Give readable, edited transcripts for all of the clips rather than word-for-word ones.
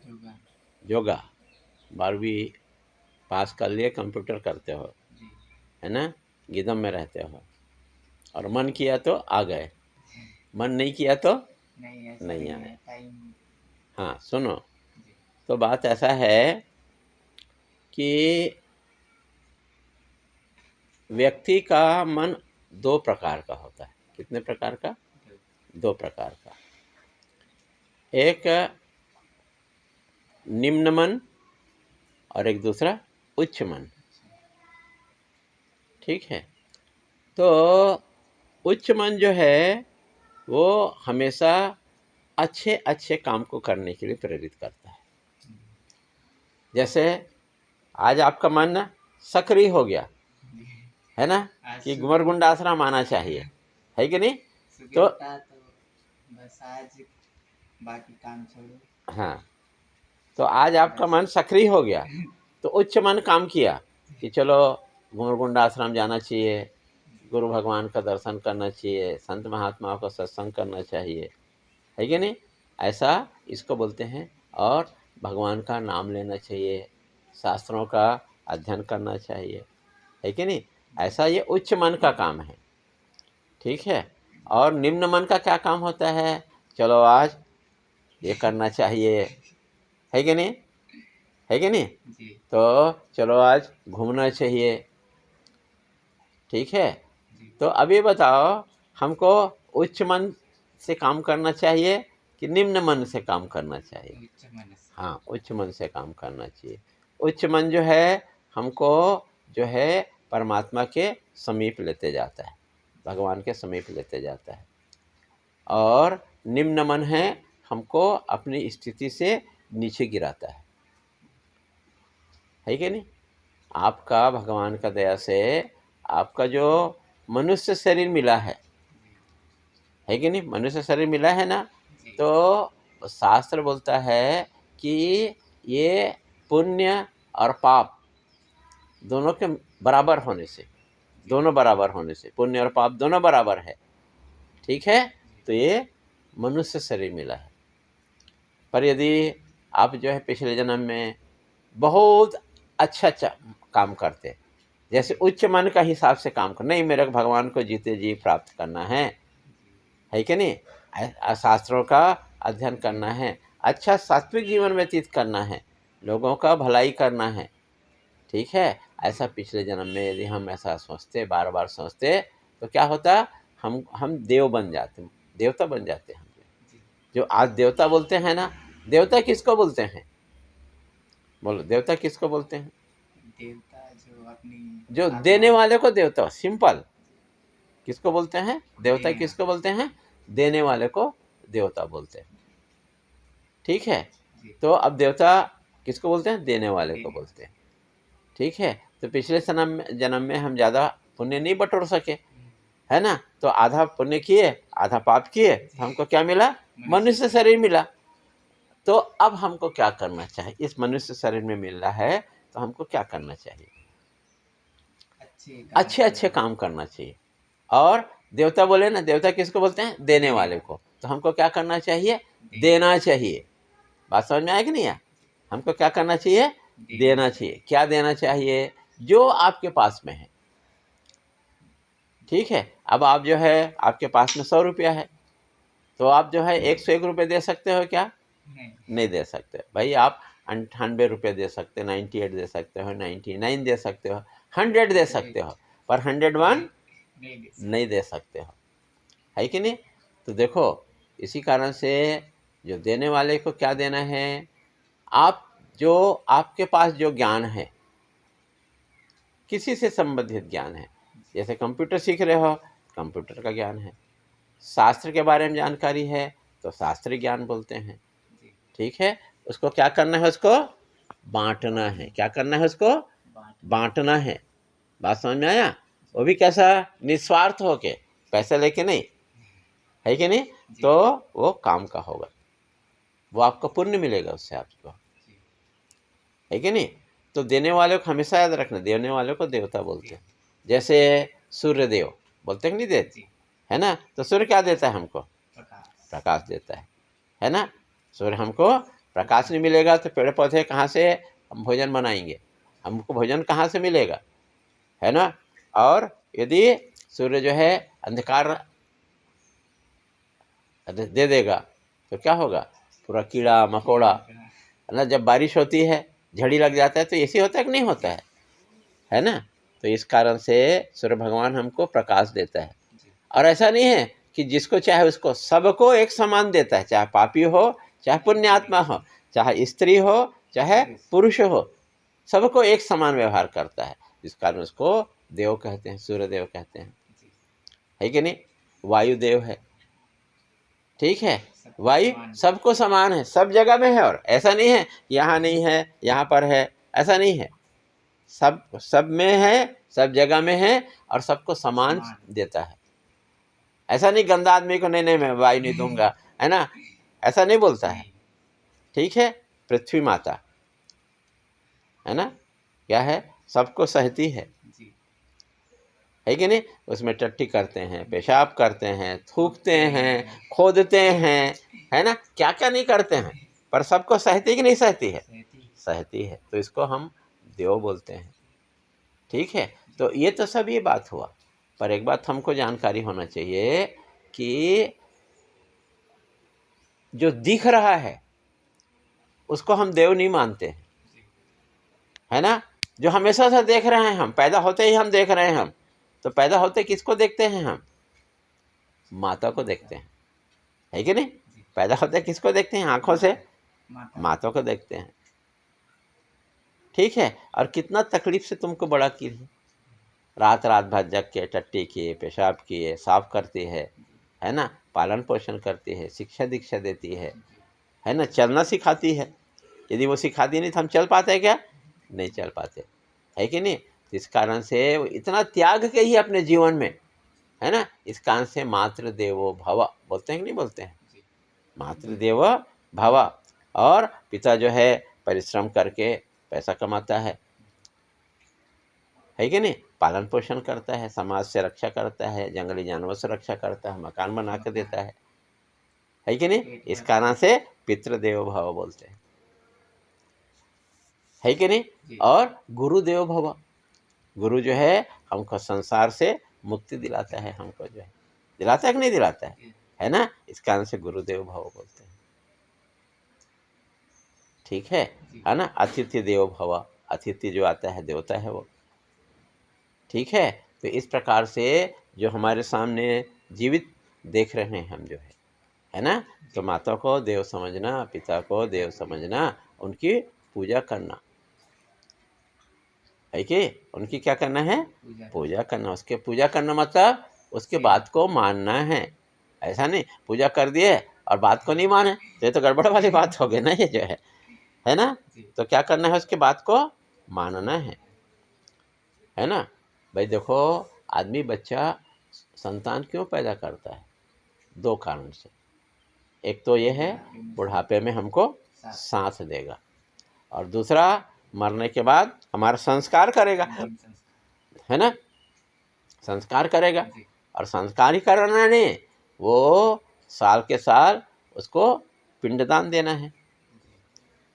योगा। योगा 12वीं पास कर लिए, कंप्यूटर करते हो, जी। है ना, गिदम में रहते हो, और मन किया तो आ गए, मन नहीं किया तो नहीं, ऐसा नहीं नहीं आए। है टाइम। हाँ सुनो, जी। तो बात ऐसा है कि व्यक्ति का मन दो प्रकार का होता है। कितने प्रकार का? दो। दो प्रकार का। एक निम्न मन और एक दूसरा उच्च मन। अच्छा। ठीक है, तो उच्च मन जो है वो हमेशा अच्छे अच्छे काम को करने के लिए प्रेरित करता है। जैसे आज आपका मन सक्रिय हो गया, जी। है ना, आज कि सुबह गुमरगुंडा आश्रम आना चाहिए, है कि नहीं? सुबह तो उठा तो बस आज बाकी काम छोड़ो। हाँ, तो आज आपका बस। मन सक्रिय हो गया, तो उच्च मन काम किया कि चलो घुमरगुंडा आश्रम जाना चाहिए, गुरु भगवान का दर्शन करना चाहिए, संत महात्माओं का सत्संग करना चाहिए, है कि नहीं? ऐसा इसको बोलते हैं। और भगवान का नाम लेना चाहिए, शास्त्रों का अध्ययन करना चाहिए, है कि नहीं? ऐसा ये उच्च मन का काम है। ठीक है, और निम्न मन का क्या काम होता है? चलो आज ये करना चाहिए, है कि नहीं? है कि नहीं? जी। तो चलो आज घूमना चाहिए। ठीक है, जी। तो अभी बताओ, हमको उच्च मन से काम करना चाहिए कि निम्न मन से काम करना चाहिए? उच्च मन से। हाँ, उच्च मन से काम करना चाहिए। उच्च मन जो है हमको जो है परमात्मा के समीप लेते जाता है, भगवान के समीप लेते जाता है। और निम्न मन है हमको अपनी स्थिति से नीचे गिराता है कि नहीं? आपका भगवान का दया से आपका जो मनुष्य शरीर मिला है कि नहीं? मनुष्य शरीर मिला है ना, जी। तो शास्त्र बोलता है कि ये पुण्य और पाप दोनों के बराबर होने से, जी। दोनों बराबर होने से, पुण्य और पाप दोनों बराबर है। ठीक है, जी। तो ये मनुष्य शरीर मिला है। पर यदि आप जो है पिछले जन्म में बहुत अच्छा अच्छा काम करते, जैसे उच्च मन का हिसाब से काम कर, नहीं मेरे को भगवान को जीते जी प्राप्त करना जी। है कि नहीं? शास्त्रों का अध्ययन करना है, अच्छा सात्विक जीवन व्यतीत करना है, लोगों का भलाई करना है। ठीक है, ऐसा पिछले जन्म में यदि हम ऐसा सोचते, बार बार सोचते, तो क्या होता? हम देव बन जाते, देवता बन जाते हम। जी। जो आज देवता बोलते हैं ना, देवता किसको बोलते हैं? बोलो, देवता किसको बोलते हैं? देवता जो अपनी जो आत्मा। देने वाले को देवता, सिंपल। किसको बोलते हैं देवता? देने किसको वाला। बोलते हैं? देने वाले को देवता बोलते हैं। ठीक है, जी। तो अब देवता किसको बोलते हैं? देने वाले को देने बोलते वाला। हैं। ठीक है, तो पिछले जन्म में हम ज़्यादा पुण्य नहीं बटोर सके, है ना, तो आधा पुण्य किए आधा पाप किए, तो जी। हमको क्या मिला? मनुष्य मनुष्य शरीर। शरीर मिला। तो अब हमको क्या करना चाहिए? इस मनुष्य शरीर में मिल रहा है, तो हमको क्या करना चाहिए? अच्छे काम अच्छे अच्छे करना। काम करना चाहिए। और देवता बोले ना, देवता किसको बोलते हैं? देने देने वाले वाला। को। तो हमको क्या करना चाहिए? देना। देना चाहिए। बात समझ में आया कि नहीं आया? हमको क्या करना चाहिए? देना देना चाहिए। चाहिए। क्या देना चाहिए? जो आपके पास में है। ठीक है, अब आप जो है आपके पास में 100 रुपया है, तो आप जो है 101 रुपये दे सकते हो क्या? नहीं। नहीं दे सकते भाई। आप 98 रुपये दे सकते हो, 98 दे सकते हो, 99 दे सकते हो, 100 दे सकते 100 हो, पर 101 नहीं दे नहीं सकते। दे सकते हो, है कि नहीं? तो देखो, इसी कारण से जो देने वाले को क्या देना है? आप जो आपके पास जो ज्ञान है, किसी से संबंधित ज्ञान है, जी। जैसे कंप्यूटर सीख रहे हो, कंप्यूटर का ज्ञान है, शास्त्र के बारे में जानकारी है, तो शास्त्र ज्ञान बोलते हैं। जी। ठीक है, उसको क्या करना है? उसको बांटना है। क्या करना है? उसको बांटना। बांटना है। बात समझ में आया? जी। वो भी कैसा? निस्वार्थ होके, पैसे लेके नहीं, है कि नहीं? जी। तो वो काम का होगा, वो आपको पुण्य मिलेगा उससे आपको, जी। है कि नहीं? तो देने वाले को हमेशा याद रखना, देने वाले को देवता बोलते जी। हैं। जैसे सूर्य देव बोलते हैं कि नहीं देते, जी। है ना? तो सूर्य क्या देता है हमको? प्रकाश। प्रकाश देता है ना? सूर्य हमको प्रकाश नहीं मिलेगा तो पेड़ पौधे कहाँ से हम भोजन बनाएंगे, हमको भोजन कहाँ से मिलेगा, है ना। और यदि सूर्य जो है अंधकार दे देगा तो क्या होगा, पूरा कीड़ा मकोड़ा, है ना। जब बारिश होती है झड़ी लग जाता है तो ऐसे होता है कि नहीं होता है ना। तो इस कारण से सूर्य भगवान हमको प्रकाश देता है। और ऐसा नहीं है कि जिसको चाहे उसको, सबको एक समान देता है, चाहे पापी हो चाहे पुण्यात्मा हो, चाहे स्त्री हो चाहे पुरुष हो, सबको एक समान व्यवहार करता है। इस कारण उसको देव कहते हैं, सूर्य देव कहते हैं, है कि नहीं। वायु देव है, ठीक है। वायु सबको समान है, सब जगह में है। और ऐसा नहीं है यहाँ नहीं है यहाँ पर है, ऐसा नहीं है। सब में है, सब जगह में है और सबको समान देता है। ऐसा नहीं गंदा आदमी को नहीं मैं वायु नहीं दूंगा, है ना, ऐसा नहीं बोलता है, ठीक है। पृथ्वी माता है ना, क्या है, सबको सहती है कि नहीं। उसमें टट्टी करते हैं, पेशाब करते हैं, थूकते हैं, खोदते हैं, है ना, क्या क्या नहीं करते हैं, पर सबको सहती कि नहीं सहती है, सहती है। तो इसको हम देव बोलते हैं, ठीक है। तो ये तो सब ये बात हुआ, पर एक बात हमको जानकारी होना चाहिए कि जो दिख रहा है उसको हम देव नहीं मानते हैं, है ना। जो हमेशा से देख रहे हैं, हम पैदा होते ही हम देख रहे हैं, हम तो पैदा होते किसको देखते हैं, हम माता को देखते हैं, है कि नहीं। पैदा होते किसको देखते हैं, आंखों से माता को देखते हैं, ठीक है। और कितना तकलीफ से तुमको बड़ा की है, रात रात भर जग के टट्टी किए, पेशाब किए, साफ करती है ना, पालन पोषण करती है, शिक्षा दीक्षा देती है ना, चलना सिखाती है। यदि वो सिखाती नहीं तो हम चल पाते क्या, नहीं चल पाते, है कि नहीं। इस कारण से वो इतना त्याग के ही अपने जीवन में, है ना। इस कारण से मातृदेवो भव बोलते हैं कि नहीं बोलते हैं, मातृदेव भव। और पिता जो है परिश्रम करके पैसा कमाता है कि नहीं, पालन पोषण करता है, समाज से रक्षा करता है, जंगली जानवरों से रक्षा करता है, मकान बना के देता है कि नहीं। इस कारण से पितृदेव भव बोलते हैं, है कि नहीं। और गुरुदेव भव, गुरु जो है हमको संसार से मुक्ति दिलाता है, हमको जो है दिलाता है कि नहीं दिलाता है ना। इस कारण से गुरुदेव भव बोलते हैं, ठीक है ना। अतिथि देव भव, अतिथि जो आता है देवता है वो, ठीक है। तो इस प्रकार से जो हमारे सामने जीवित देख रहे हैं हम जो है ना, तो माता को देव समझना, पिता को देव समझना, उनकी पूजा करना है कि उनकी क्या करना है, पूजा करना। उसके पूजा करना मतलब उसके बात को मानना है। ऐसा नहीं पूजा कर दिए और बात को नहीं माने तो ये तो गड़बड़ वाली बात हो गई ना, ये जो है ना। तो क्या करना है, उसके बात को मानना है ना। भाई देखो, आदमी बच्चा संतान क्यों पैदा करता है, दो कारण से। एक तो ये है बुढ़ापे में हमको साथ देगा, और दूसरा मरने के बाद हमारा संस्कार करेगा, है ना, संस्कार करेगा। और संस्कार ही करना नहीं, वो साल के साल उसको पिंडदान देना है,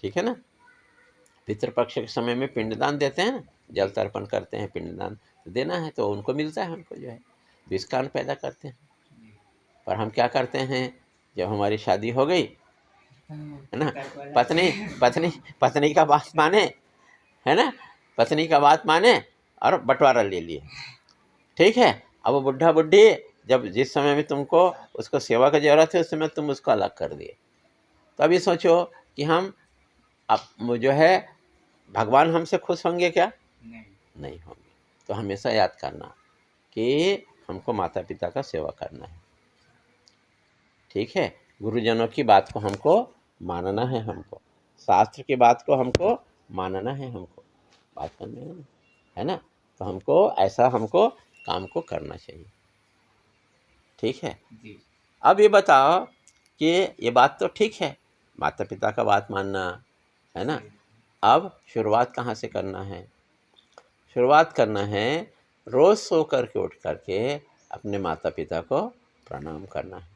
ठीक है ना। पितृपक्ष के समय में पिंडदान देते हैं ना, जल तर्पण करते हैं, पिंडदान देना है तो उनको मिलता है, हमको जो है। तो इस कारण पैदा करते हैं। पर हम क्या करते हैं, जब हमारी शादी हो गई, है ना, पत्नी पत्नी पत्नी का बात माने, है ना, पत्नी का बात माने और बंटवारा ले लिए, ठीक है। अब वो बुढ़ा बुढ़ी जब जिस समय में तुमको उसको सेवा की जरूरत है उस समय तुम उसको अलग कर दिए, तो अभी सोचो कि हम अब जो है भगवान हमसे खुश होंगे क्या, नहीं होंगे। तो हमेशा याद करना कि हमको माता पिता का सेवा करना है, ठीक है। गुरुजनों की बात को हमको मानना है, हमको शास्त्र की बात को हमको मानना है, हमको बात करनी है ना। तो हमको ऐसा हमको काम को करना चाहिए, ठीक है। अब ये बताओ कि ये बात तो ठीक है, माता पिता का बात मानना, है ना। अब शुरुआत कहाँ से करना है, शुरुआत करना है रोज़ सो करके उठ करके अपने माता पिता को प्रणाम करना है,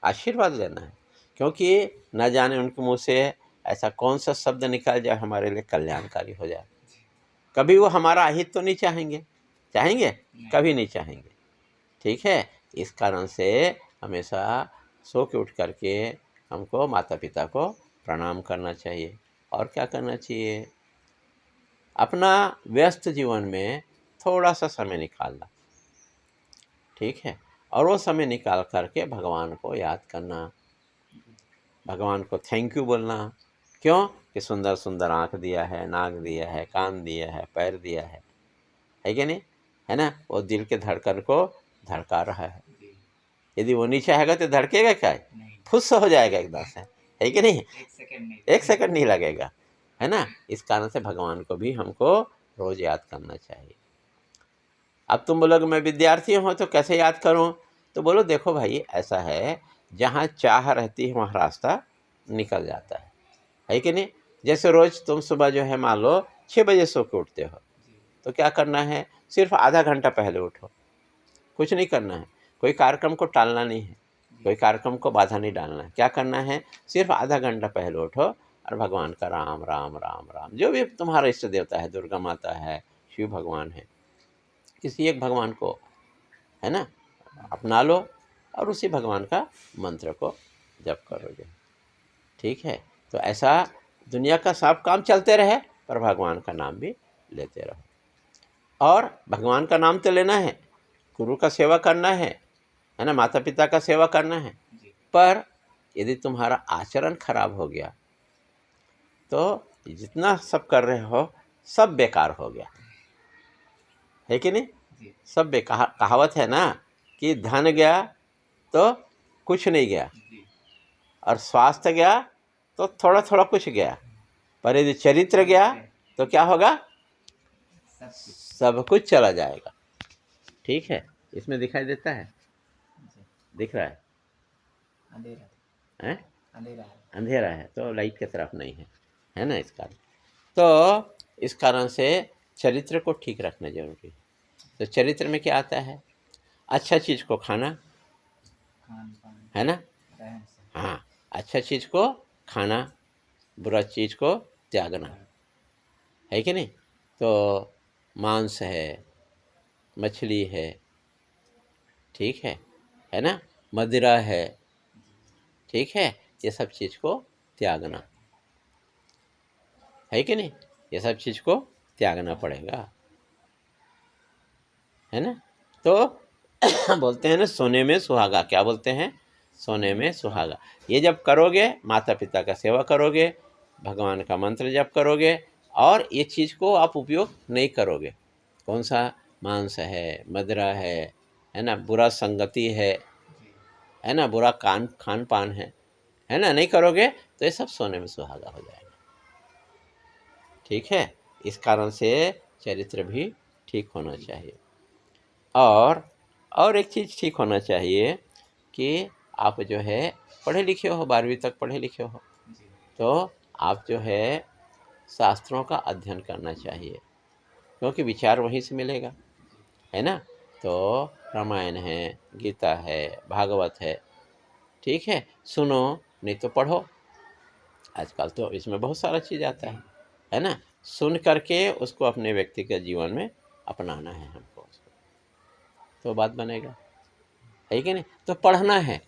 आशीर्वाद लेना है। क्योंकि न जाने उनके मुंह से ऐसा कौन सा शब्द निकल जाए हमारे लिए कल्याणकारी हो जाए। कभी वो हमारा अहित तो नहीं चाहेंगे, चाहेंगे? कभी नहीं चाहेंगे। ठीक है, इस कारण से हमेशा सो के उठ करके हमको माता पिता को प्रणाम करना चाहिए। और क्या करना चाहिए? अपना व्यस्त जीवन में थोड़ा सा समय निकालना, ठीक है, और वो समय निकाल करके भगवान को याद करना, भगवान को थैंक यू बोलना। क्यों? कि सुंदर सुंदर आँख दिया है, नाक दिया है, कान दिया है, पैर दिया है कि नहीं? है ना? वो दिल के धड़कन को धड़का रहा है। यदि वो नहीं चाहेगा तो धड़केगा क्या? फुस हो जाएगा एकदम से, है कि नहीं? एक सेकंड नहीं लगेगा, है ना? इस कारण से भगवान को भी हमको रोज याद करना चाहिए। अब तुम बोलोगे मैं विद्यार्थी हूँ तो कैसे याद करूँ? तो बोलो देखो भाई, ऐसा है, जहाँ चाह रहती है वहाँ रास्ता निकल जाता है कि नहीं? जैसे रोज तुम सुबह जो है मान लो 6 बजे सो के उठते हो, तो क्या करना है? सिर्फ आधा घंटा पहले उठो, कुछ नहीं करना है, कोई कार्यक्रम को टालना नहीं है, कोई कार्यक्रम को बाधा नहीं डालना है। क्या करना है? सिर्फ आधा घंटा पहले उठो और भगवान का राम राम राम राम, जो भी तुम्हारा इष्ट देवता है, दुर्गा माता है, शिव भगवान है, किसी एक भगवान को, है ना, अपना लो और उसी भगवान का मंत्र को जप करोगे। ठीक है, तो ऐसा दुनिया का सब काम चलते रहे पर भगवान का नाम भी लेते रहो। और भगवान का नाम तो लेना है, गुरु का सेवा करना है ना, माता पिता का सेवा करना है, पर यदि तुम्हारा आचरण खराब हो गया तो जितना सब कर रहे हो सब बेकार हो गया, है कि नहीं? सब बेकार। कहावत है ना कि धन गया तो कुछ नहीं गया, और स्वास्थ्य गया तो थोड़ा थोड़ा कुछ गया, पर यदि चरित्र गया तो क्या होगा? सब कुछ चला जाएगा। ठीक है, इसमें दिखाई देता है, दिख रहा है? अंधेरा है तो लाइट की तरफ नहीं है ना, इस कारण। तो इस कारण से चरित्र को ठीक रखना जरूरी है। तो चरित्र में क्या आता है? अच्छा चीज़ को खाना, है ना? हाँ, अच्छा चीज़ को खाना, बुरा चीज़ को त्यागना, है कि नहीं? तो मांस है, मछली है, ठीक है ना, मदिरा है, ठीक है, ये सब चीज़ को त्यागना, है कि नहीं? ये सब चीज़ को त्यागना पड़ेगा, है ना? तो बोलते हैं ना, सोने में सुहागा। क्या बोलते हैं? सोने में सुहागा। ये जब करोगे, माता पिता का सेवा करोगे, भगवान का मंत्र जप करोगे, और ये चीज़ को आप उपयोग नहीं करोगे, कौन सा? मांस है, मदिरा है ना, बुरा संगति है ना, बुरा खान पान है ना, नहीं करोगे तो ये सब सोने में सुहागा हो जाएगा। ठीक है, इस कारण से चरित्र भी ठीक होना चाहिए। और एक चीज़ ठीक होना चाहिए कि आप जो है पढ़े लिखे हो, 12वीं तक पढ़े लिखे हो, तो आप जो है शास्त्रों का अध्ययन करना चाहिए, क्योंकि विचार वहीं से मिलेगा, है ना? तो रामायण है, गीता है, भागवत है, ठीक है, सुनो नहीं तो पढ़ो। आजकल तो इसमें बहुत सारा चीज़ आता है ना? सुन करके उसको अपने व्यक्तिगत जीवन में अपनाना है हमको, तो बात बनेगा, है कि नहीं? तो पढ़ना है।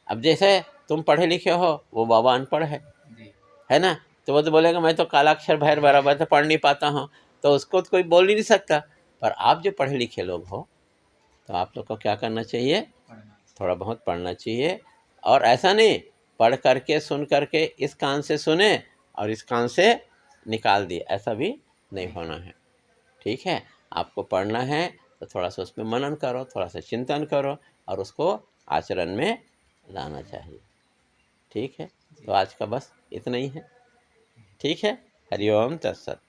अब जैसे तुम पढ़े लिखे हो, वो बाबा अनपढ़ है ना, तो वो तो बोलेगा मैं तो कालाक्षर भैर बराबर तो पढ़ नहीं पाता हूँ, तो उसको तो कोई बोल ही नहीं सकता। पर आप जो पढ़े लिखे लोग हो, तो आप लोग को क्या करना चाहिए? थोड़ा बहुत पढ़ना चाहिए। और ऐसा नहीं पढ़ करके सुन करके इस कान से सुने और इस कान से निकाल दिए, ऐसा भी नहीं होना है। ठीक है, आपको पढ़ना है तो थोड़ा सा उसमें मनन करो, थोड़ा सा चिंतन करो और उसको आचरण में लाना चाहिए। ठीक है, तो आज का बस इतना ही है। ठीक है, हरिओम तत्सत।